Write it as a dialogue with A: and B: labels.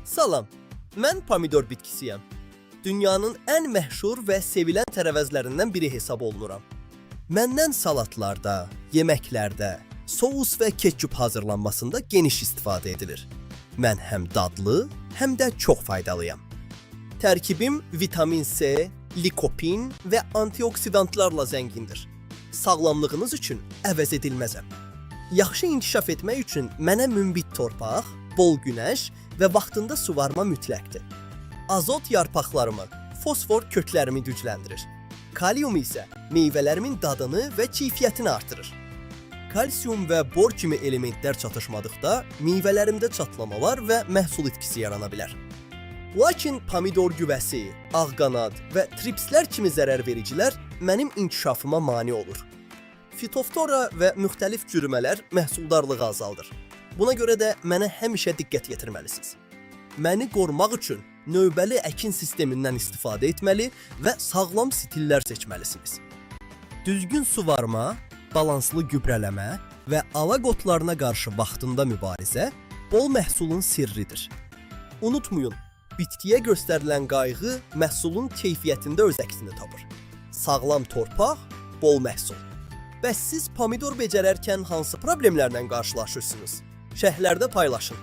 A: Salam, mən pomidor bitkisiyəm. Dünyanın ən məşhur və sevilən tərəvəzlərindən biri hesab olunuram. Məndən salatlarda, yeməklərdə, sous və ketçup hazırlanmasında geniş istifadə edilir. Mən həm dadlı, həm də çox faydalıyam. Tərkibim vitamin C, likopin və antioksidantlarla zəngindir. Sağlamlığınız üçün əvəz edilməzəm. Yaxşı inkişaf etmək üçün mənə münbit torpaq, bol günəş və vaxtında suvarma mütləqdir. Azot yarpaqlarımı, fosfor köklərimi gücləndirir. Kalium isə meyvələrimin dadını və keyfiyyətini artırır. Kalsium və bor kimi elementlər çatışmadıqda meyvələrimdə çatlamalar və məhsul itkisi yarana bilər. Lakin pomidor güvəsi, ağqanad və tripslər kimi zərərvericilər mənim inkişafıma mane olur. Fitoftora və müxtəlif çürümələr məhsuldarlığı azaldır. Buna görə də mənə həmişə diqqət yetirməlisiniz. Məni qorumaq üçün növbəli əkin sistemindən istifadə etməli və sağlam stillər seçməlisiniz. Düzgün suvarma, balanslı gübrələmə və alaq otlarına qarşı vaxtında mübarizə bol məhsulun sirridir. Unutmayın, bitkiyə göstərilən qayğı məhsulun keyfiyyətində öz əksini tapır. Sağlam torpaq, bol məhsul. Bəs siz pomidor becərərkən hansı problemlərlə qarşılaşırsınız? Şərhlərdə paylaşın.